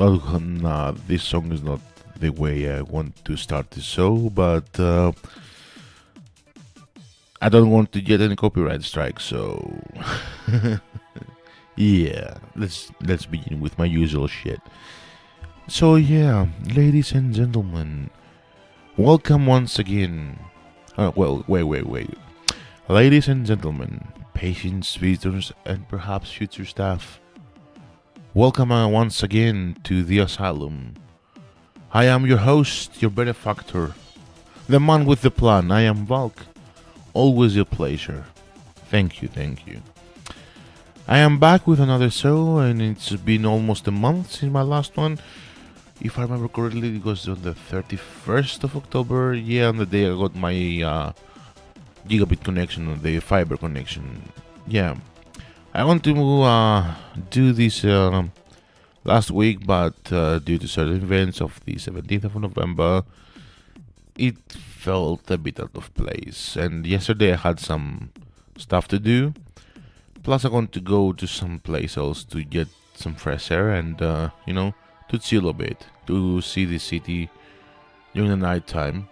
Well, nah, this song is not the way I want to start the show, but I don't want to get any copyright strike, so yeah, let's begin with my usual shit. So yeah, ladies and gentlemen, welcome once again. Wait. Ladies and gentlemen, patients, visitors, and perhaps future staff, welcome once again to the Asylum. I am your host, your benefactor, the man with the plan. I am Valk. Always a pleasure. Thank you. I am back with another show, and it's been almost a month since my last one. If I remember correctly, it was on the 31st of October. Yeah, on the day I got my gigabit connection, the fiber connection. Yeah, I want to do this last week, but due to certain events of the 17th of November, it felt a bit out of place. And yesterday I had some stuff to do. Plus, I want to go to some place else to get some fresh air and, to chill a bit, to see the city during the night time.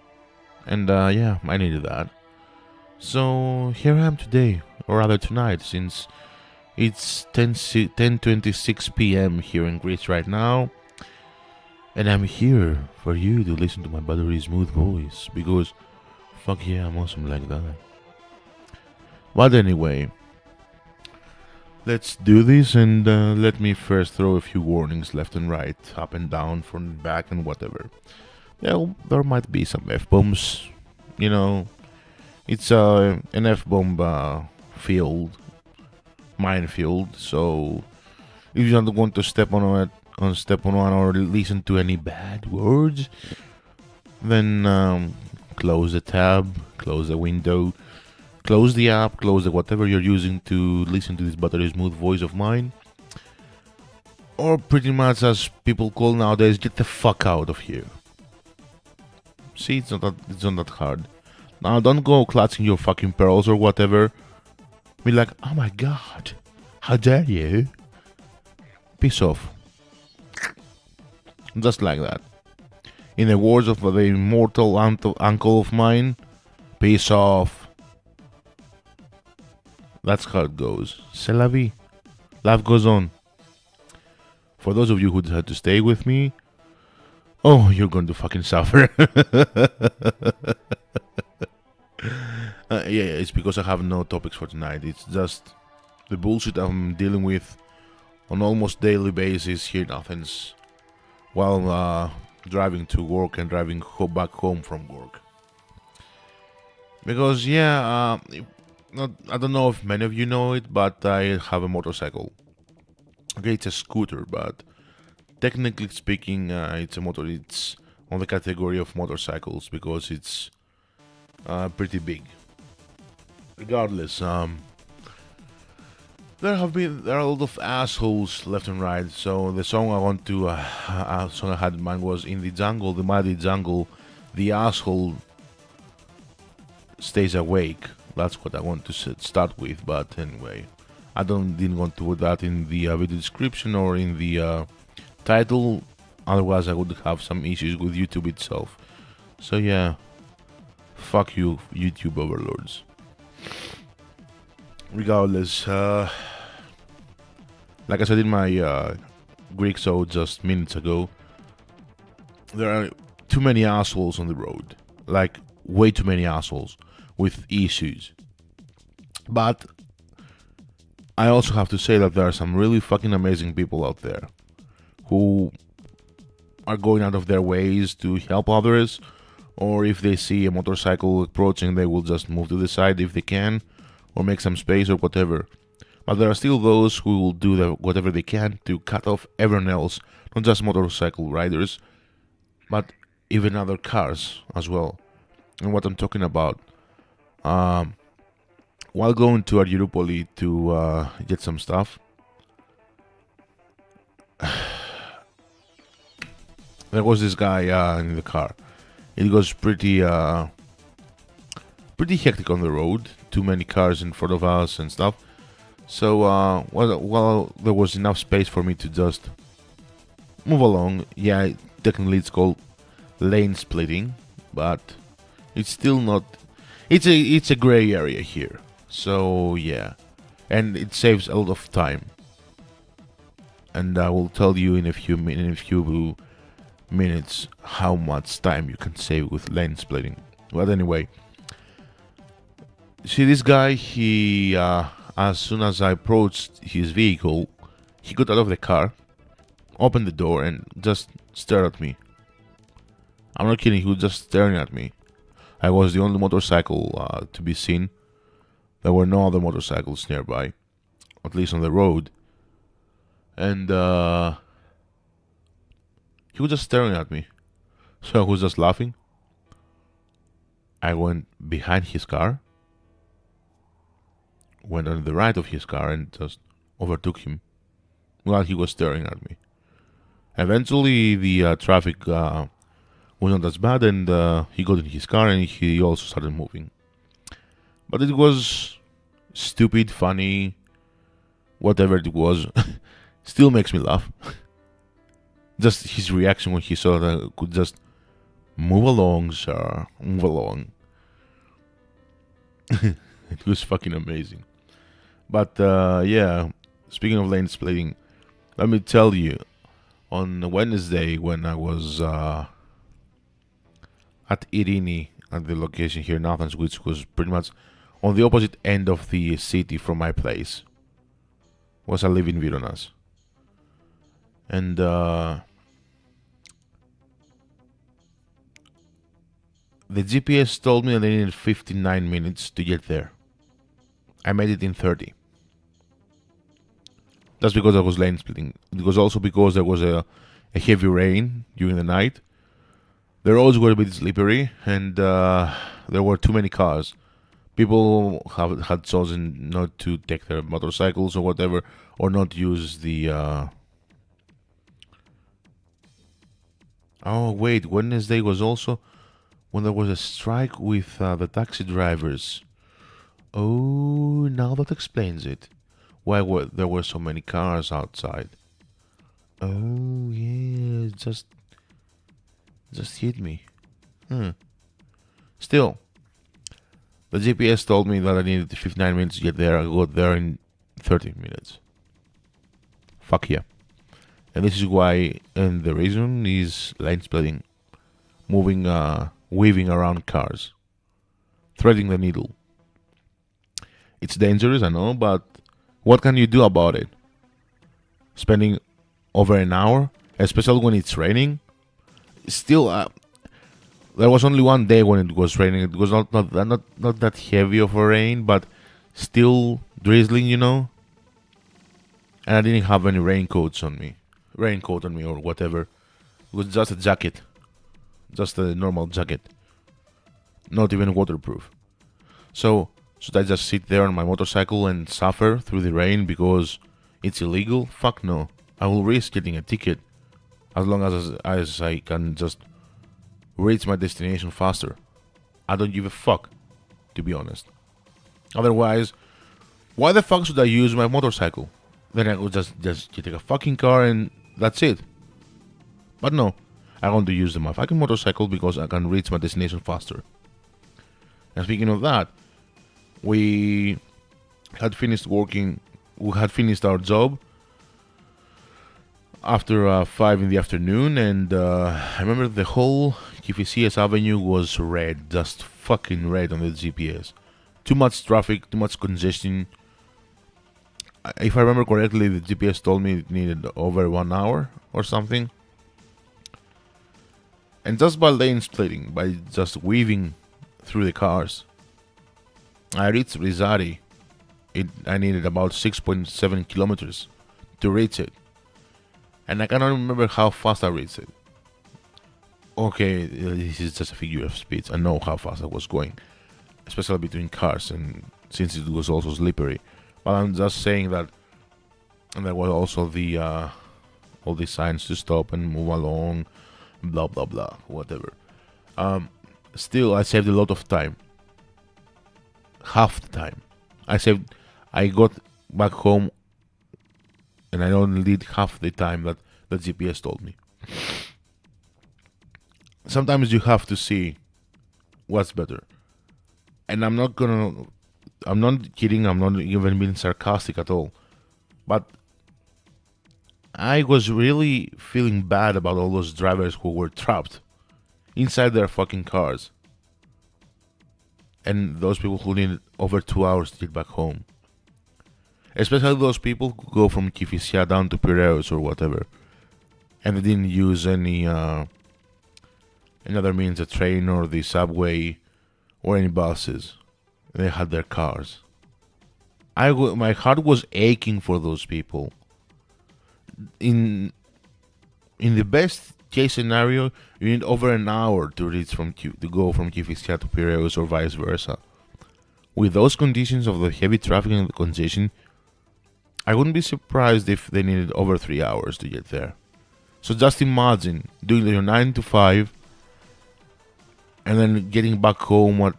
And, yeah, I needed that. So, here I am today, or rather tonight, since it's 10:26 p.m. here in Greece right now. And I'm here for you to listen to my buttery smooth voice, because fuck yeah, I'm awesome like that. But anyway, let's do this, and let me first throw a few warnings left and right, up and down, front and back, and whatever. Well, there might be some F-bombs, it's an F-bomb minefield, so if you don't want to step on one or listen to any bad words, then close the tab, close the window, close the app, close the whatever you're using to listen to this buttery smooth voice of mine. Or pretty much, as people call nowadays, get the fuck out of here. See, it's not that hard. Now don't go clutching your fucking pearls or whatever. Be like, oh my god, how dare you? Piss off. Just like that. In the words of the immortal uncle of mine, piss off. That's how it goes. C'est la vie. Life goes on. For those of you who had to stay with me, oh, you're going to fucking suffer. Yeah, it's because I have no topics for tonight. It's just the bullshit I'm dealing with on almost daily basis here in Athens, while driving to work and driving back home from work. Because I don't know if many of you know it, but I have a motorcycle. Okay, it's a scooter, but technically speaking, it's a motor. It's on the category of motorcycles because it's pretty big. Regardless, there are a lot of assholes left and right. So the song I had in mind was "In the Jungle, the Mighty Jungle, the Asshole Stays Awake." That's what I want to start with. But anyway, I didn't want to put that in the video description or in the title. Otherwise, I would have some issues with YouTube itself. So yeah, fuck you, YouTube overlords. Regardless, like I said in my Greek show just minutes ago, there are too many assholes on the road. Like, way too many assholes with issues. But I also have to say that there are some really fucking amazing people out there who are going out of their ways to help others, or if they see a motorcycle approaching, they will just move to the side if they can, or make some space or whatever. But there are still those who will do whatever they can to cut off everyone else, not just motorcycle riders, but even other cars as well. And what I'm talking about, while going to Argyroupoli to get some stuff, there was this guy in the car. It was pretty hectic on the road. Too many cars in front of us and stuff. So, well, there was enough space for me to just move along. Yeah, technically it's called lane splitting, but it's still not. It's a gray area here. So yeah, and it saves a lot of time. And I will tell you in a few minutes how much time you can save with lane splitting. But anyway, see this guy. He as soon as I approached his vehicle, he got out of the car, opened the door, and just stared at me. I'm not kidding. He was just staring at me. I was the only motorcycle to be seen. There were no other motorcycles nearby, at least on the road. And he was just staring at me. So I was just laughing. I went behind his car, went on the right of his car, and just overtook him while he was staring at me. Eventually, the traffic was not as bad, and he got in his car, and he also started moving. But it was stupid, funny, whatever it was. Still makes me laugh. Just his reaction when he saw that I could just move along, sir, move along. It was fucking amazing. But yeah, speaking of lane splitting, let me tell you, on Wednesday when I was at Irini, at the location here in Athens, which was pretty much on the opposite end of the city from my place, was I live in Vironas. And the GPS told me that I needed 59 minutes to get there. I made it in 30. That's because I was lane splitting. It was also because there was a heavy rain during the night. The roads were a bit slippery, and there were too many cars. People had chosen not to take their motorcycles or whatever, or not use the... Oh, wait, Wednesday was also when there was a strike with the taxi drivers. Oh, now that explains it. Why there were so many cars outside? Oh, yeah, just hit me. Still, the GPS told me that I needed 59 minutes to get there. I got there in 30 minutes. Fuck yeah. And this is why, and the reason is lane splitting. Moving, weaving around cars. Threading the needle. It's dangerous, I know, but what can you do about it? Spending over an hour, especially when it's raining. Still, there was only one day when it was raining. It was not that heavy of a rain, but still drizzling, you know. And I didn't have any raincoat on me or whatever. It was just a jacket, just a normal jacket, not even waterproof. So should I just sit there on my motorcycle and suffer through the rain because it's illegal? Fuck no. I will risk getting a ticket as long as I can just reach my destination faster. I don't give a fuck, to be honest. Otherwise, why the fuck should I use my motorcycle? Then I would just take a fucking car and that's it. But no, I want to use my fucking motorcycle because I can reach my destination faster. And speaking of that, we had finished our job after 5 in the afternoon, and I remember the whole Kifisias Avenue was red, just fucking red on the GPS. Too much traffic, too much congestion. If I remember correctly, the GPS told me it needed over 1 hour or something. And just by lane splitting, by just weaving through the cars, I reached Rizari. I needed about 6.7 kilometers to reach it. And I cannot remember how fast I reached it. Okay, this is just a figure of speech. I know how fast I was going, especially between cars, and since it was also slippery. But I'm just saying that, and there was also the all these signs to stop and move along, blah blah blah, whatever. Still, I saved a lot of time. Half the time, I got back home, and I only did half the time that The GPS told me. Sometimes you have to see what's better. And I'm not kidding, I'm not even being sarcastic at all. But I was really feeling bad about all those drivers who were trapped inside their fucking cars. And those people who needed over 2 hours to get back home. Especially those people who go from Kifisia down to Piraeus or whatever. And they didn't use any other means, a train or the subway or any buses. They had their cars. My heart was aching for those people. In the best case scenario, you need over an hour to go from Kifisia to Piraeus or vice versa. With those conditions of the heavy traffic and the congestion, I wouldn't be surprised if they needed over 3 hours to get there. So just imagine doing your 9 to 5 and then getting back home at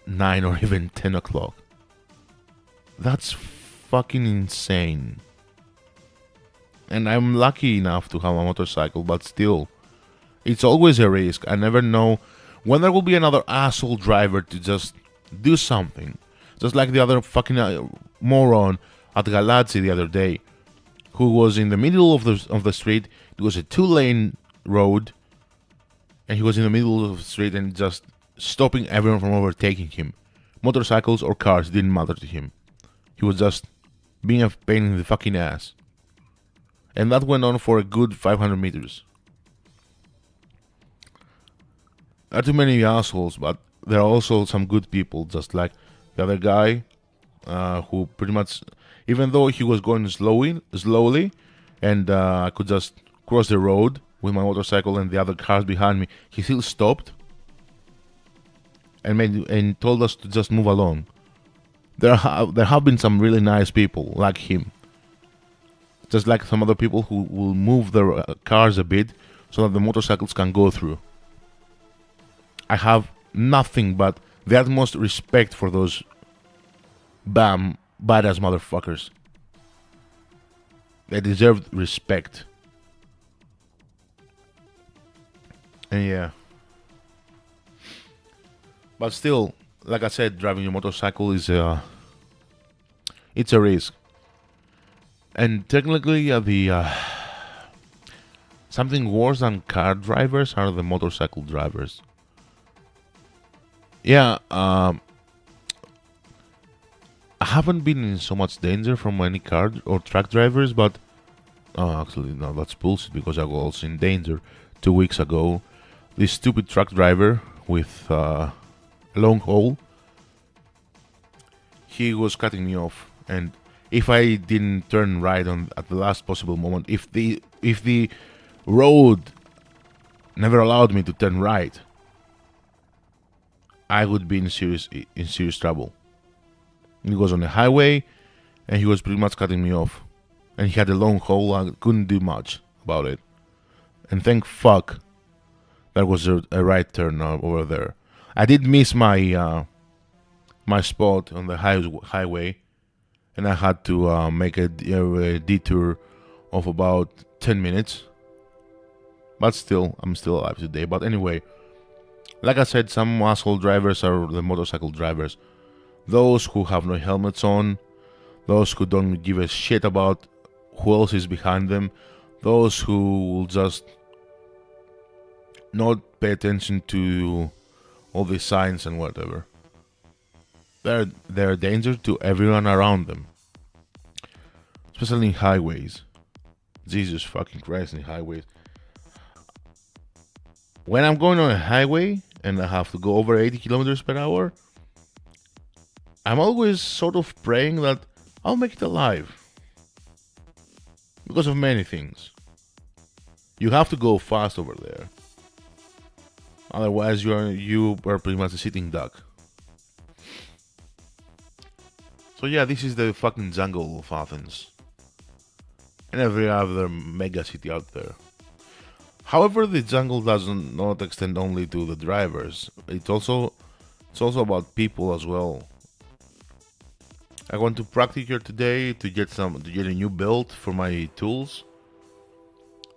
9 or even 10 o'clock. That's fucking insane. And I'm lucky enough to have a motorcycle, but still, it's always a risk. I never know when there will be another asshole driver to just do something. Just like the other fucking moron at Galatsi the other day, who was in the middle of the street. It was a 2-lane road, and he was in the middle of the street and just stopping everyone from overtaking him. Motorcycles or cars didn't matter to him. He was just being a pain in the fucking ass. And that went on for a good 500 meters. There are too many assholes, but there are also some good people, just like the other guy, who pretty much, even though he was going slowly, and I could just cross the road with my motorcycle and the other cars behind me, he still stopped and told us to just move along. There have been some really nice people like him. Just like some other people who will move their cars a bit so that the motorcycles can go through. I have nothing but the utmost respect for those badass motherfuckers. They deserve respect. And yeah. But still, like I said, driving a motorcycle is it's a risk. And technically, something worse than car drivers are the motorcycle drivers. Yeah, I haven't been in so much danger from any car or truck drivers, but actually, no, that's bullshit because I was also in danger 2 weeks ago. This stupid truck driver with a long haul, he was cutting me off, and if I didn't turn right at the last possible moment, if the road never allowed me to turn right, I would be in serious trouble. He was on the highway, and he was pretty much cutting me off, and he had a long haul. I couldn't do much about it, and thank fuck that was a right turn over there. I did miss my my spot on the highway. And I had to make a detour of about 10 minutes. But still, I'm still alive today. But anyway, like I said, some asshole drivers are the motorcycle drivers. Those who have no helmets on. Those who don't give a shit about who else is behind them. Those who will just not pay attention to all the signs and whatever. They're a danger to everyone around them. Especially in highways. Jesus fucking Christ, in highways. When I'm going on a highway and I have to go over 80 kilometers per hour, I'm always sort of praying that I'll make it alive. Because of many things. You have to go fast over there. Otherwise you are pretty much a sitting duck. So yeah, this is the fucking jungle of Athens. And every other mega city out there. However, the jungle does not extend only to the drivers. It's also about people as well. I went to Practicure today to get a new belt for my tools.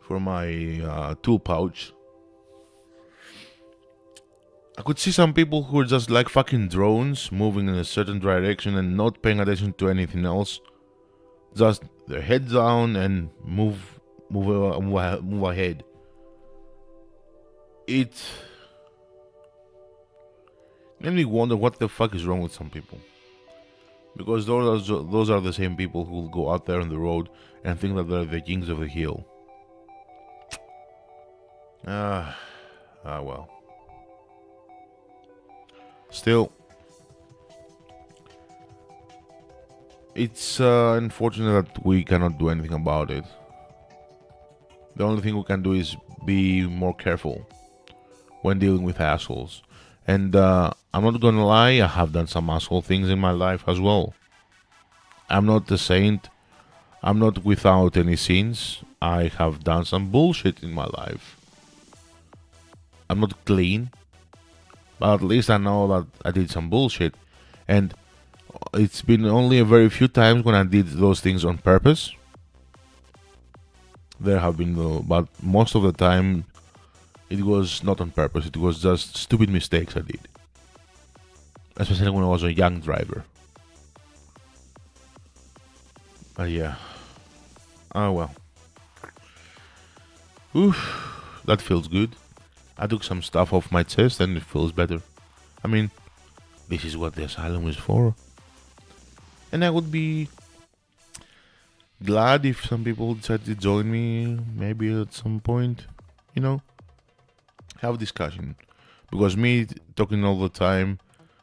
for my tool pouch. I could see some people who are just like fucking drones, moving in a certain direction and not paying attention to anything else. Just their head down and move ahead. It made me wonder what the fuck is wrong with some people. Because those are the same people who will go out there on the road and think that they're the kings of the hill. Well. Still, it's unfortunate that we cannot do anything about it. The only thing we can do is be more careful when dealing with assholes. And I'm not gonna lie, I have done some asshole things in my life as well. I'm not a saint. I'm not without any sins. I have done some bullshit in my life. I'm not clean, but at least I know that I did some bullshit. And it's been only a very few times when I did those things on purpose. There have been, but most of the time it was not on purpose. It was just stupid mistakes I did. Especially when I was a young driver. But yeah. Oh well. Oof, that feels good. I took some stuff off my chest and it feels better. I mean, this is what the asylum is for. And I would be glad if some people decide to join me, maybe at some point, you know, have a discussion. Because me talking all the time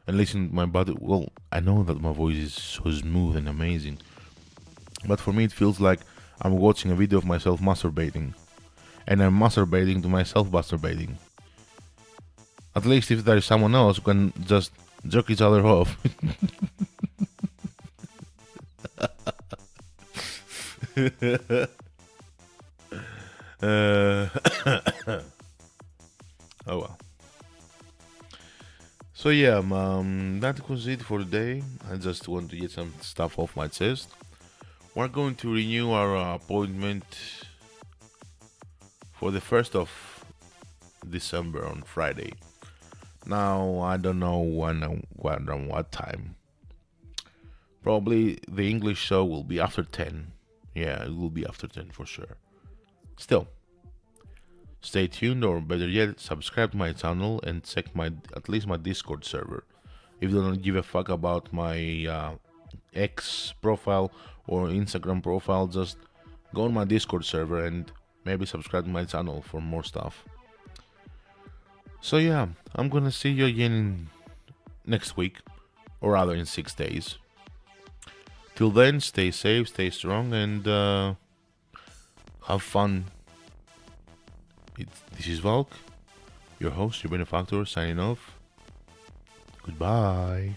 and listening to my body, well, I know that my voice is so smooth and amazing. But for me it feels like I'm watching a video of myself masturbating. And I'm masturbating to myself masturbating. At least if there is someone else who can just jerk each other off. Oh well. So yeah, that was it for today. I just want to get some stuff off my chest. We're going to renew our appointment for the 1st of December on Friday. Now, I don't know when and what time. Probably the English show will be after 10. Yeah, it will be after 10 for sure. Still, stay tuned, or better yet, subscribe to my channel and check at least my Discord server. If you don't give a fuck about my X profile or Instagram profile, just go on my Discord server and maybe subscribe to my channel for more stuff. So yeah, I'm gonna see you again next week, or rather in 6 days. Till then, stay safe, stay strong, and have fun. This is Valk, your host, your benefactor, signing off. Goodbye.